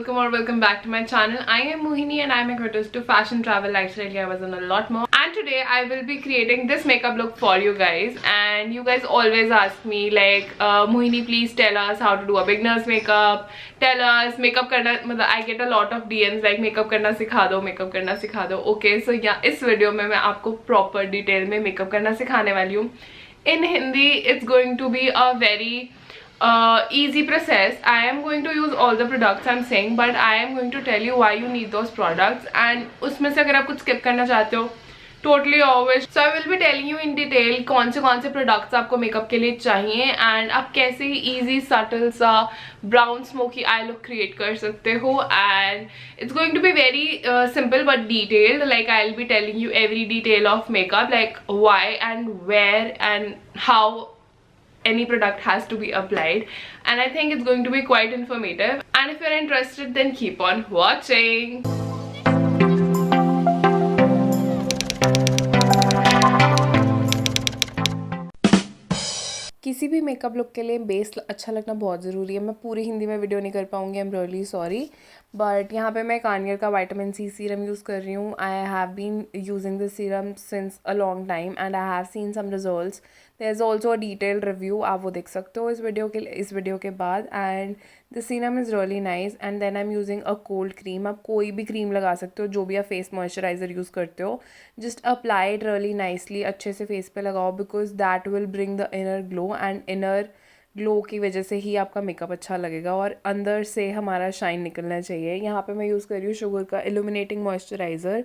welcome back to my channel. I am Mohini and I am a critic to fashion, travel, lifestyle, levels and a lot more. And today I will be creating this makeup look for you guys. And you guys always ask me like, Mohini, please tell us how to do a beginner's makeup. Tell us makeup karna. I get a lot of DMs like makeup karna sikha do, makeup karna sikha do. Okay, so yeah, इस video में मैं आपको proper detail में makeup करना सिखाने वाली हूँ. In Hindi, it's going to be a very easy process. I am going to use all the products I'm saying, but I am going to tell you why you need those products. And उसमें से अगर आप कुछ skip करना चाहते हो, totally always. So I will be telling you in detail कौन से products आपको makeup के लिए चाहिए and आप कैसे easy subtle सा brown smoky eye look create कर सकते हो. And it's going to be very simple but detailed. Like I'll be telling you every detail of makeup, like why and where and how any product has to be applied, and I think it's going to be quite informative. And if you're interested, then keep on watching. किसी भी makeup look के लिए base अच्छा लगना बहुत ज़रूरी है. मैं पूरी हिंदी में वीडियो नहीं कर पाऊँगी, I am really sorry. But यहाँ पे मैं गार्नियर का विटामिन सी सीरम यूज़ कर रही हूँ. I have been using this serum since a long time and I have seen some results. There is also a detailed review, आप वो देख सकते हो इस वीडियो के बाद. And the serum is really nice. And then I am using a cold cream. आप कोई भी क्रीम लगा सकते हो, जो भी आप फेस मॉइस्चराइज़र यूज़ करते हो. Just apply it really nicely, अच्छे से फेस पे लगाओ, because that will bring the inner glow. And inner glow की वजह से ही आपका मेकअप अच्छा लगेगा और अंदर से हमारा शाइन निकलना चाहिए. यहाँ पे मैं यूज़ कर रही हूँ शुगर का इल्यूमिनेटिंग मॉइस्चराइज़र.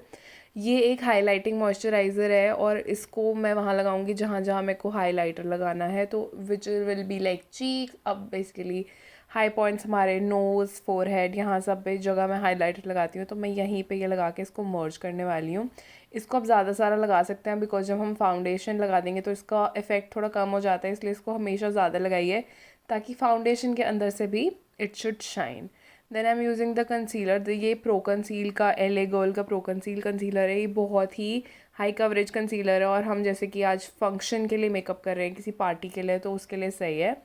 ये एक हाइलाइटिंग मॉइस्चराइज़र है और इसको मैं वहाँ लगाऊंगी जहाँ जहाँ मेरे को हाइलाइटर लगाना है. तो विच विल बी लाइक चीक. अब बेसिकली हाई पॉइंट्स हमारे नोज़, फोरहेड, यहाँ सब पे जगह मैं हाइलाइटर लगाती हूँ. तो मैं यहीं पे ये लगा के इसको मर्ज करने वाली हूँ. इसको आप ज़्यादा सारा लगा सकते हैं, बिकॉज जब हम फाउंडेशन लगा देंगे तो इसका इफ़ेक्ट थोड़ा कम हो जाता है. इसलिए इसको हमेशा ज़्यादा लगाइए ताकि फाउंडेशन के अंदर से भी it should shine. Then I am using the concealer. ये प्रो कंसील का LA गर्ल का प्रो कंसील कंसीलर है. ये बहुत ही हाई कवरेज कंसीलर है और हम जैसे कि आज फंक्शन के लिए मेकअप कर रहे हैं, किसी पार्टी के लिए, तो उसके लिए सही है.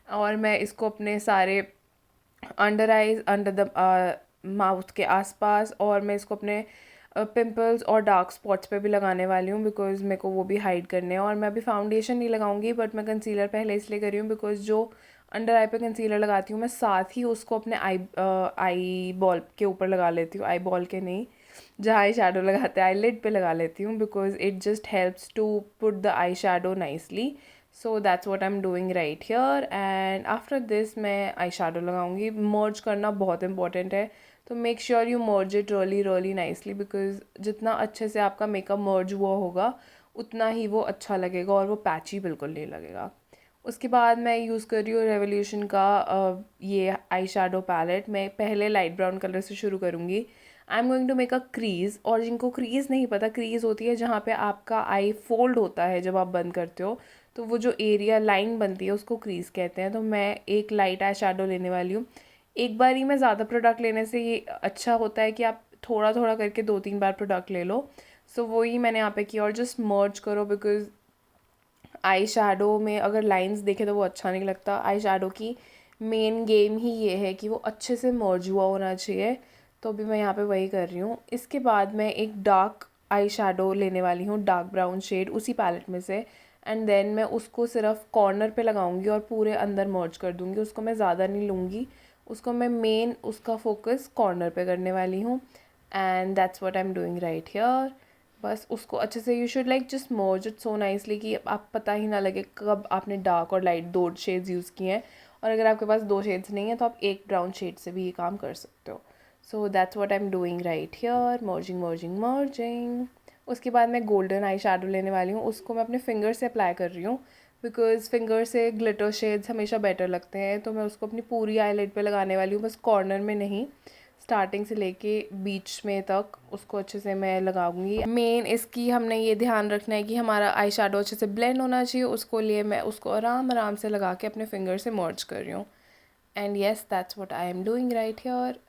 और मैं इसको अपने सारे under eyes, under the mouth के आसपास, और मैं इसको अपने पिंपल्स और डार्क स्पॉट्स पे भी लगाने वाली हूँ, बिकॉज मेरे को वो भी हाइड करने हैं. और मैं अभी फाउंडेशन नहीं लगाऊंगी, बट मैं कंसीलर पहले इसलिए कर रही हूँ बिकॉज जो अंडर आई पे कंसीलर लगाती हूँ मैं साथ ही उसको अपने आई बॉल के ऊपर लगा लेती हूँ. आई बॉल के नहीं, जहाँ आई शेडो लगाते हैं आई लिड पे लगा लेती हूँ, because it just helps to put the eye shadow nicely. So that's what I am doing right here. And after this मैं आई शेडो लगाऊंगी. मर्ज करना बहुत इंपॉर्टेंट है, तो make sure you merge it really nicely, because जितना अच्छे से आपका मेकअप मर्ज हुआ होगा उतना ही वो अच्छा लगेगा और वो पैची बिल्कुल नहीं लगेगा. उसके बाद मैं यूज़ कर रही हूँ रेवोल्यूशन का ये आई शेडो पैलेट. मैं पहले लाइट ब्राउन कलर से शुरू करूँगी. I am going to make a crease. और जिनको क्रीज़ नहीं पता, क्रीज़ होती है जहाँ पे आपका आई फोल्ड होता है जब आप बंद करते हो, तो वो जो एरिया लाइन बनती है उसको क्रीज़ कहते हैं. तो मैं एक लाइट आई शेडो लेने वाली हूँ. एक बार ही में ज़्यादा प्रोडक्ट लेने से ये अच्छा होता है कि आप थोड़ा थोड़ा करके 2-3 बार प्रोडक्ट ले लो. सो वही मैंने यहाँ पे किया. और जस्ट मर्ज करो, बिकॉज आई शेडो में अगर लाइंस देखें तो वो अच्छा नहीं लगता. आई शेडो की मेन गेम ही ये है कि वो अच्छे से मर्ज हुआ होना चाहिए. तो अभी मैं यहाँ पे वही कर रही हूँ. इसके बाद मैं एक डार्क आई शेडो लेने वाली हूँ, डार्क ब्राउन शेड, उसी पैलेट में से. एंड देन मैं उसको सिर्फ कॉर्नर पे लगाऊंगी और पूरे अंदर मर्ज कर दूँगी. उसको मैं ज़्यादा नहीं लूँगी, उसको मैं मेन उसका फोकस कॉर्नर पे करने वाली हूँ. And that's what I am doing right here. बस उसको अच्छे से you should like just merge it so nicely कि आप पता ही ना लगे कब आपने डार्क और लाइट 2 शेड्स यूज़ किए हैं. और अगर आपके पास 2 शेड्स नहीं है तो आप एक ब्राउन शेड से भी ये काम कर सकते हो. सो that's what I am doing right here. Merging. उसके बाद मैं गोल्डन आई शेडो लेने वाली हूँ. उसको मैं अपने फिंगर से अप्लाई कर रही हूँ, बिकॉज फिंगर से ग्लिटर शेड्स हमेशा बेटर लगते हैं. तो मैं उसको अपनी पूरी आईलिड पे लगाने वाली हूँ, बस कॉर्नर में नहीं, स्टार्टिंग से लेके बीच में तक उसको अच्छे से मैं लगाऊंगी. मेन इसकी हमने ये ध्यान रखना है कि हमारा आई शेडो अच्छे से ब्लेंड होना चाहिए. उसको लिए मैं उसको आराम से लगा के अपने फिंगर से मर्ज कर रही हूँ. And yes, that's what I am doing right here.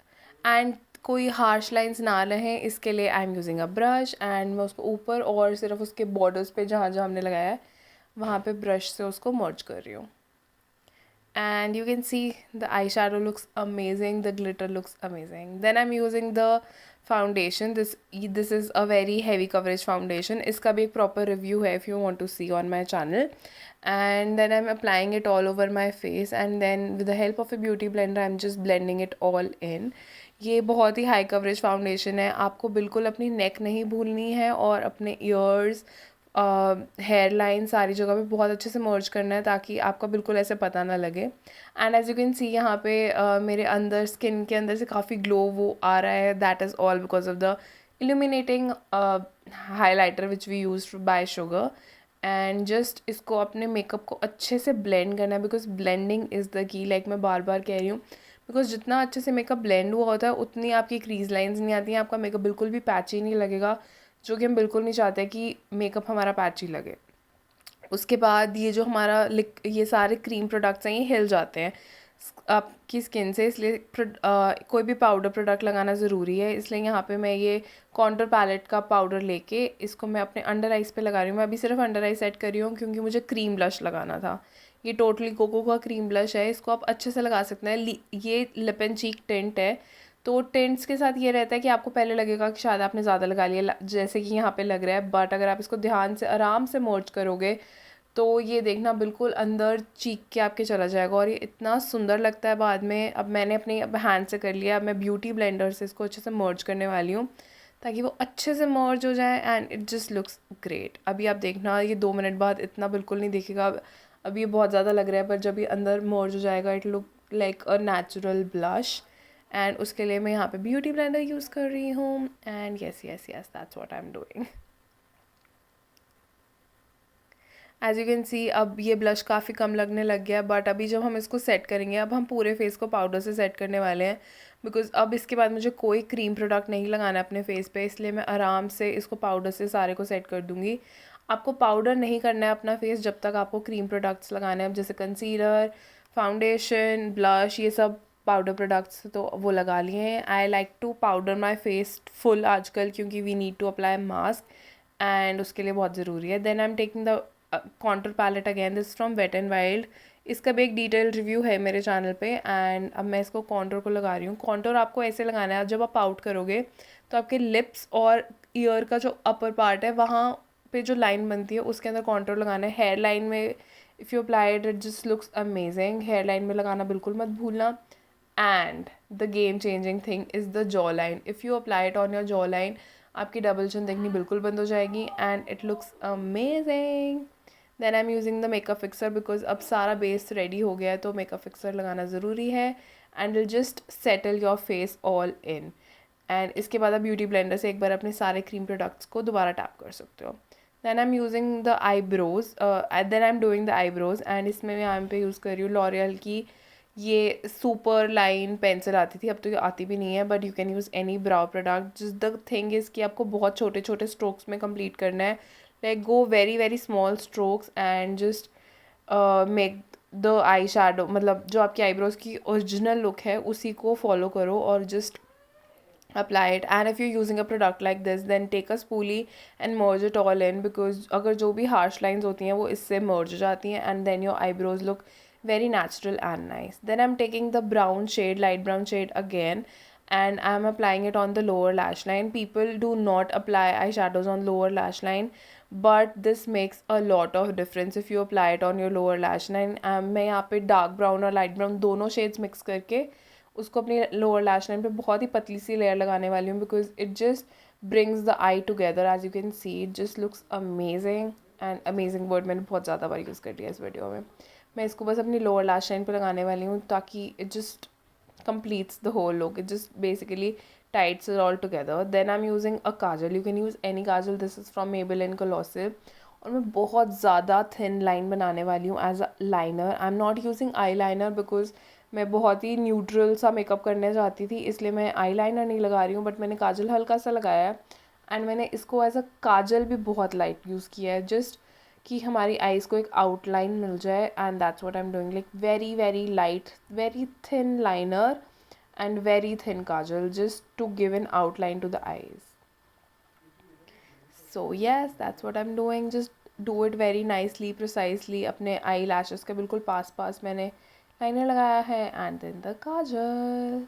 And कोई हार्श लाइंस ना रहें इसके लिए आई am using a brush. And मैं उसको ऊपर और सिर्फ उसके बॉर्डर्स पे जहाँ जहाँ हमने लगाया है वहाँ पे ब्रश से उसको मर्ज कर रही हूँ. and you can see the eyeshadow looks amazing, the glitter looks amazing. Then I'm using the foundation. This is a very heavy coverage foundation. इसका भी एक proper review है if you want to see on my channel. And then I'm applying it all over my face, and then with the help of a beauty blender I'm just blending it all in. ये बहुत ही high coverage foundation है, आपको बिल्कुल अपनी नेक नहीं भूलनी है और अपने ईयर्स, हेयर लाइन सारी जगह पे बहुत अच्छे से मर्ज करना है ताकि आपका बिल्कुल ऐसे पता ना लगे. And as you can see यहाँ पे मेरे अंदर स्किन के अंदर से काफ़ी ग्लो वो आ रहा है. That is all because of the illuminating highlighter which we use by Sugar. And just इसको अपने मेकअप को अच्छे से ब्लेंड करना है, because blending is the key. Like मैं बार बार कह रही हूँ, बिकॉज जितना अच्छे से मेकअप ब्लेंड हुआ होता है उतनी आपकी क्रीज लाइंस नहीं आती हैं, आपका मेकअप बिल्कुल भी पैची नहीं लगेगा, जो कि हम बिल्कुल नहीं चाहते कि मेकअप हमारा पैची लगे. उसके बाद ये जो हमारा ये सारे क्रीम प्रोडक्ट्स हैं ये हिल जाते हैं आपकी स्किन से, इसलिए कोई भी पाउडर प्रोडक्ट लगाना ज़रूरी है. इसलिए यहाँ पे मैं ये कॉन्टूर पैलेट का पाउडर लेके इसको मैं अपने अंडर आइज़ पे लगा रही हूँ. मैं अभी सिर्फ अंडर आई सेट कर रही हूँ क्योंकि मुझे क्रीम ब्लश लगाना था. ये टोटली कोको का क्रीम ब्लश है, इसको आप अच्छे से लगा सकते हैं. ये लिप एंड चीक टिंट है, तो टिंट्स के साथ ये रहता है कि आपको पहले लगेगा कि शायद आपने ज़्यादा लगा लिया, जैसे कि यहाँ पे लग रहा है. बट अगर आप इसको ध्यान से आराम से मर्ज करोगे तो ये देखना बिल्कुल अंदर चीक के आपके चला जाएगा और ये इतना सुंदर लगता है बाद में. अब मैंने अपने हैंड से कर लिया, अब मैं ब्यूटी ब्लेंडर से इसको अच्छे से मर्ज करने वाली हूँ ताकि वो अच्छे से मर्ज हो जाए and it just looks great. अभी आप देखना ये 2 मिनट बाद इतना बिल्कुल नहीं दिखेगा. अब ये बहुत ज़्यादा लग रहा है, पर जब ये अंदर मर्ज हो जाएगा it look like a natural blush. And उसके लिए मैं यहाँ पे ब्यूटी ब्लेंडर यूज़ कर रही हूँ. And yes yes yes that's what I am doing. As you can see अब ये ब्लश काफ़ी कम लगने लग गया, बट अभी जब हम इसको सेट करेंगे, अब हम पूरे फेस को पाउडर से सेट करने वाले हैं, बिकॉज अब इसके बाद मुझे कोई क्रीम प्रोडक्ट नहीं लगाना है अपने फेस पे, इसलिए मैं आराम से इसको पाउडर से सारे को सेट कर दूँगी. आपको पाउडर नहीं करना है अपना फेस जब तक आपको क्रीम प्रोडक्ट्स लगाने हैं. अब जैसे कंसीलर, फाउंडेशन, ब्लश, ये सब पाउडर प्रोडक्ट्स तो वो लगा लिए हैं. I like to powder my face full आजकल क्योंकि we need to apply mask and उसके लिए बहुत ज़रूरी है. Then I am taking the contour palette again, this from Wet and Wild. इसका भी एक डिटेल रिव्यू है मेरे चैनल पे. एंड अब मैं इसको कॉन्टूर को लगा रही हूँ. कॉन्टूर आपको ऐसे लगाना है, जब आप आउट करोगे तो आपके लिप्स और ईयर का जो अपर पार्ट है वहाँ पे जो लाइन बनती है उसके अंदर कॉन्टूर लगाना है. हेयर लाइन में if you apply it just looks amazing. Hairline में लगाना बिल्कुल मत भूलना. And the game changing thing is the jawline. If you apply it on your jawline आपकी डबल चिन देखनी बिल्कुल बंद हो जाएगी and it looks amazing. Then I am using the makeup fixer because अब सारा base ready हो गया है तो मेकअप फिक्सर लगाना ज़रूरी है. And will just settle your face all in. And इसके बाद आप ब्यूटी ब्लेंडर से एक बार अपने सारे क्रीम प्रोडक्ट्स को दोबारा टैप कर सकते हो. Then I am using the eyebrows. Then I am doing the eyebrows and इसमें मैं यहाँ पे यूज़ कर रही हूँ लॉरियल की ये सुपर लाइन पेंसिल आती थी, अब तो ये आती भी नहीं है, but you can use any brow product. Just the thing is कि आपको बहुत छोटे छोटे स्ट्रोक्स में कंप्लीट करना है. Like go very very small strokes and just make the eye shadow, मतलब जो आपकी आईब्रोज की ओरिजिनल लुक है उसी को फॉलो करो और just apply it. And if you using a product like this then take a spoolie and merge it all in, because अगर जो भी हार्श लाइन्स होती हैं वो इससे मर्ज हो जाती हैं and then your eyebrows look very natural and nice. Then I'm taking the brown shade, light brown shade again, and I'm applying it on the lower lash line. People do not apply eyeshadows on lower lash line, but this makes a lot of difference if you apply it on your lower lash line. मैं यहाँ पे dark brown और light brown दोनों shades mix करके उसको अपनी lower lash line पे बहुत ही पतली सी layer लगाने वाली हूँ, because it just brings the eye together. As you can see, it just looks amazing. and amazing word मैंने बहुत ज़्यादा बार यूज़ कर दिया इस वीडियो में. मैं इसको बस अपनी लोअर लैश लाइन पे लगाने वाली हूँ ताकि it just completes the whole look. It just basically tights it all together. Then I'm using a kajal. You can use any kajal. This is from Maybelline Colossal. और मैं बहुत ज़्यादा thin line बनाने वाली हूँ as a liner. I am not using eyeliner because मैं बहुत ही neutral सा मेकअप करने चाहती थी, इसलिए मैं आई लाइनर नहीं लगा रही हूँ, बट मैंने काजल हल्का सा लगाया है. एंड मैंने इसको एज अ काजल भी बहुत लाइट यूज़ किया है, जस्ट कि हमारी आईज़ को एक आउटलाइन मिल जाए. And that's what I am doing, like very very light, very thin liner and very thin kajal, just to give an outline to the eyes. So yes that's what I am doing. Just do it very nicely, precisely. अपने eye lashes के बिल्कुल पास पास मैंने liner लगाया है and then the kajal.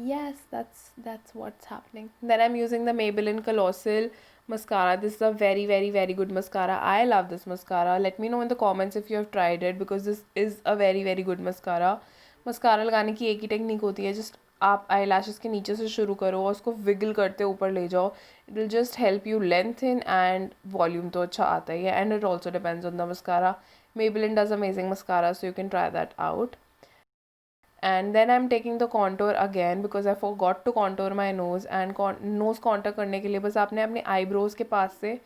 Yes, that's what's happening. Then I'm using the Maybelline Colossal mascara. This is a very very very good mascara. I love this mascara. Let me know in the comments if you have tried it because this is a very very good mascara. Mascara लगाने की एक ही technique होती है, just आप eye lashes के नीचे से शुरू करो और उसको विगल करते ऊपर ले जाओ. It will just help you length in and volume तो अच्छा आता ही है. And it also depends on the mascara. Maybelline does amazing mascara, so you can try that out. And then I'm taking the contour again because I forgot to contour my nose. And nose contour करने के लिए बस आपने अपने eyebrows के पास से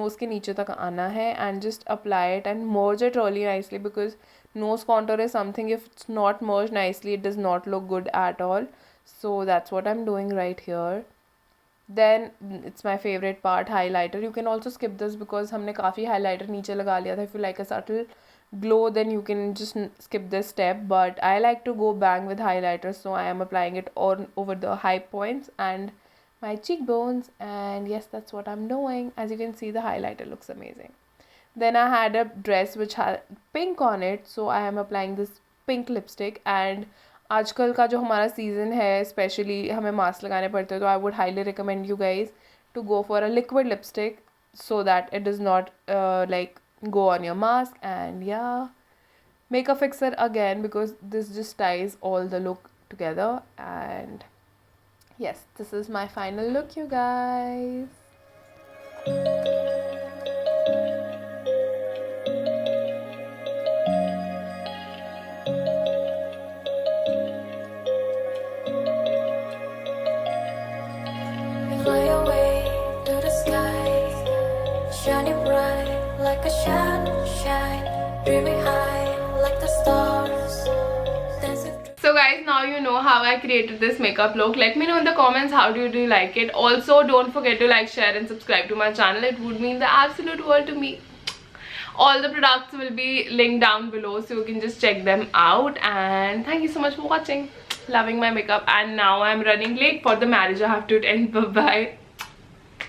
nose के नीचे तक आना है and just apply it and merge it really nicely because nose contour is something, if it's not merged nicely, it does not look good at all. So that's what I'm doing right here. Then it's my favorite part, highlighter. You can also skip this because हमने काफ़ी highlighter नीचे लगा लिया था. If you like a subtle glow, then you can just skip this step, but I like to go bang with highlighter, so I am applying it on over the high points and my cheekbones. And yes, that's what I'm doing. As you can see, the highlighter looks amazing. Then I had a dress which had pink on it, so I am applying this pink lipstick. And आजकल का जो हमारा season है, specially हमें mask लगाने पड़ते हैं, तो I would highly recommend you guys to go for a liquid lipstick so that it does not like go on your mask. And yeah, makeup fixer again because this just ties all the look together. And yes, this is my final look, you guys. Fly away to the sky, shining bright like a sunshine, dreaming high like the stars. So guys, now you know how I created this makeup look. Let me know in the comments how do you like it. Also, don't forget to like, share and subscribe to my channel. It would mean the absolute world to me. All the products will be linked down below, so you can just check them out. And thank you so much for watching. Loving my makeup. And now I'm running late for the marriage I have to attend. Bye bye.